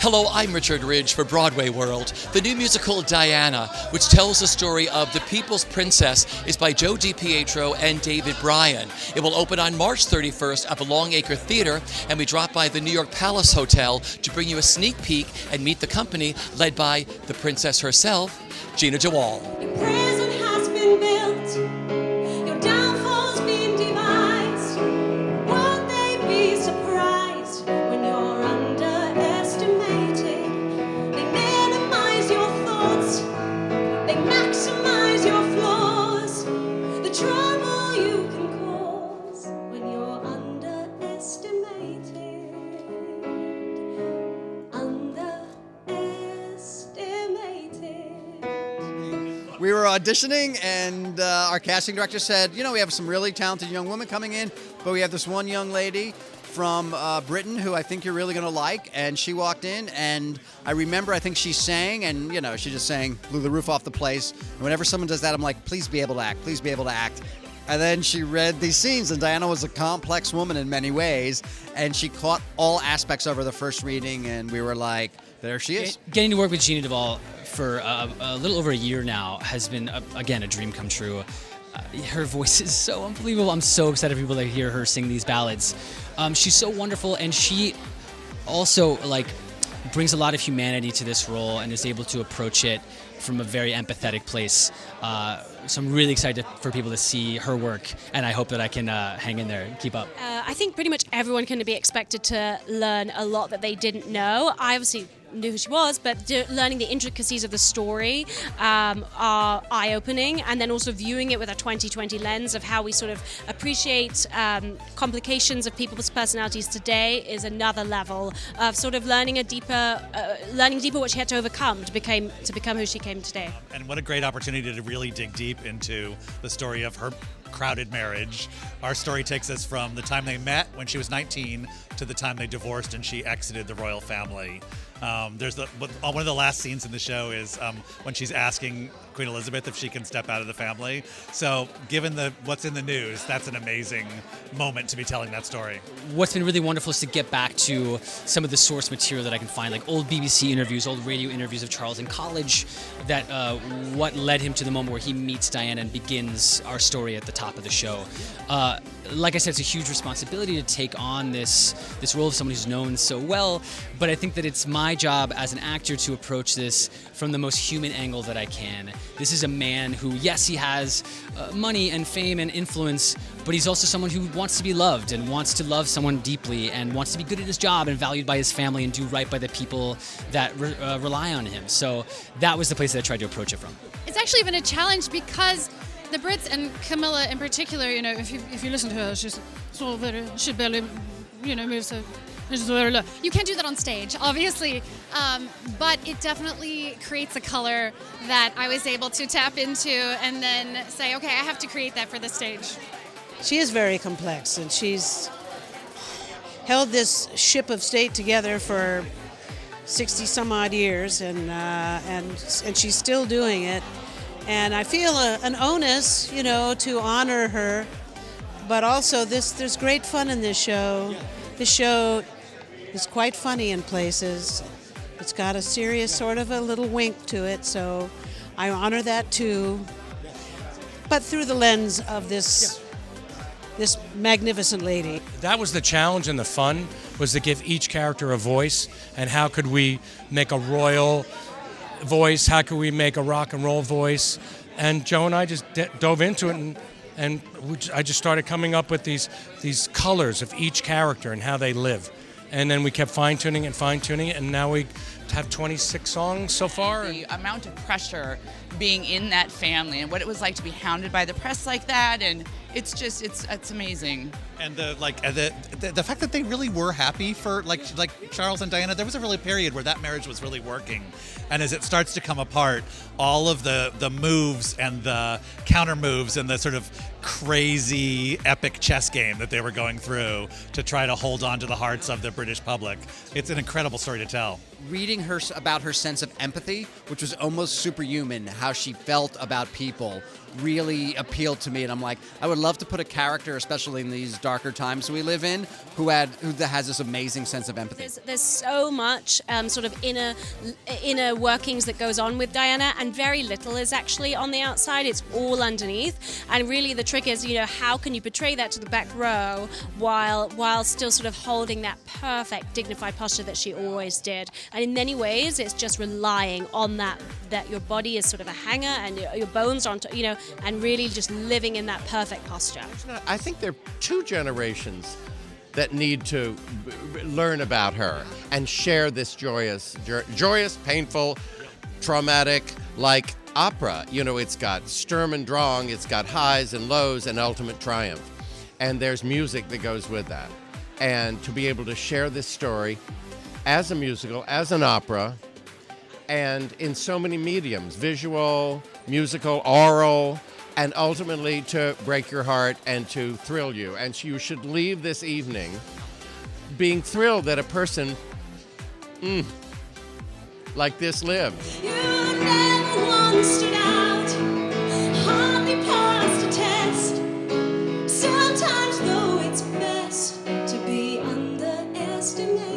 Hello, I'm Richard Ridge for BroadwayWorld. The new musical Diana, which tells the story of the People's Princess, is by Joe DiPietro and David Bryan. It will open on March 31st at the Longacre Theater, and we drop by the New York Palace Hotel to bring you a sneak peek and meet the company led by the princess herself, Gina Jawal. Your prison has been built, your downfall's been devised. Won't they be surprised when you're underestimated? They minimize your thoughts, they maximize your flaws. The trouble you can cause when you're underestimated. We were auditioning, and our casting director said, you know, we have some really talented young women coming in, but we have this one young lady from Britain who I think you're really going to like. And she walked in, and I think she sang, and, you know, she just sang, blew the roof off the place. And whenever someone does that, I'm like, please be able to act, please be able to act. And then she read these scenes, and Diana was a complex woman in many ways, and she caught all aspects of her the first reading, and we were like, there she is. Getting to work with Gina Duvall for a little over a year now has been, again, a dream come true. Her voice is so unbelievable. I'm so excited for people to hear her sing these ballads. She's so wonderful, and she also brings a lot of humanity to this role and is able to approach it from a very empathetic place. So I'm really excited for people to see her work, and I hope that I can hang in there and keep up. I think pretty much everyone can be expected to learn a lot that they didn't know. I obviously knew who she was, but learning the intricacies of the story are eye-opening, and then also viewing it with a 2020 lens of how we sort of appreciate complications of people's personalities today is another level of sort of learning deeper what she had to overcome to become who she came today. And what a great opportunity to really dig deep into the story of her crowded marriage. Our story takes us from the time they met when she was 19 to the time they divorced and she exited the royal family. One of the last scenes in the show is when she's asking Queen Elizabeth if she can step out of the family. So given what's in the news, that's an amazing moment to be telling that story. What's been really wonderful is to get back to some of the source material that I can find, like old BBC interviews, old radio interviews of Charles in college, that what led him to the moment where he meets Diana and begins our story at the top of the show. Like I said, it's a huge responsibility to take on this role of someone who's known so well, but I think that it's my job as an actor to approach this from the most human angle that I can. This is a man who, yes, he has money and fame and influence, but he's also someone who wants to be loved and wants to love someone deeply and wants to be good at his job and valued by his family and do right by the people that rely on him. So that was the place that I tried to approach it from. It's actually been a challenge because the Brits, and Camilla in particular, you know, if you listen to her, she's sort of very, she barely, you know, moves her. You can't do that on stage, obviously, but it definitely creates a color that I was able to tap into and then say, okay, I have to create that for the stage. She is very complex, and she's held this ship of state together for 60 some odd years, and she's still doing it. And I feel an onus, you know, to honor her, but also there's great fun in this show. This show is quite funny in places. It's got a serious sort of a little wink to it, so I honor that too. But through the lens of this magnificent lady. That was the challenge, and the fun was to give each character a voice, and how could we make a royal voice, how could we make a rock and roll voice, and Joe and I just dove into it, and I just started coming up with these colors of each character and how they live. And then we kept fine-tuning it, and now we have 26 songs so far. The amount of pressure being in that family and what it was like to be hounded by the press like that, and it's amazing. And the fact that they really were happy for like Charles and Diana. There was a really period where that marriage was really working, and as it starts to come apart, all of the moves and the counter moves and the sort of crazy epic chess game that they were going through to try to hold on to the hearts of the British public. It's an incredible story to tell. Reading her about her sense of empathy, which was almost superhuman, how she felt about people, really appealed to me, and I'm like, I would love to put a character, especially in these darker times we live in, who has this amazing sense of empathy. There's so much sort of inner workings that goes on with Diana, and very little is actually on the outside. It's all underneath, and really the trick is, how can you portray that to the back row while still sort of holding that perfect dignified posture that she always did. And in many ways, it's just relying on that your body is sort of a hanger and your bones aren't, and really just living in that perfect posture. I think there are two generations that need to learn about her and share this joyous, painful, traumatic, like opera. It's got Sturm und Drang, it's got highs and lows and ultimate triumph. And there's music that goes with that. And to be able to share this story as a musical, as an opera, and in so many mediums, visual, musical, oral, and ultimately to break your heart and to thrill you. And you should leave this evening being thrilled that a person like this lived. You never once stood out, hardly paused a test. Sometimes, though, it's best to be underestimated.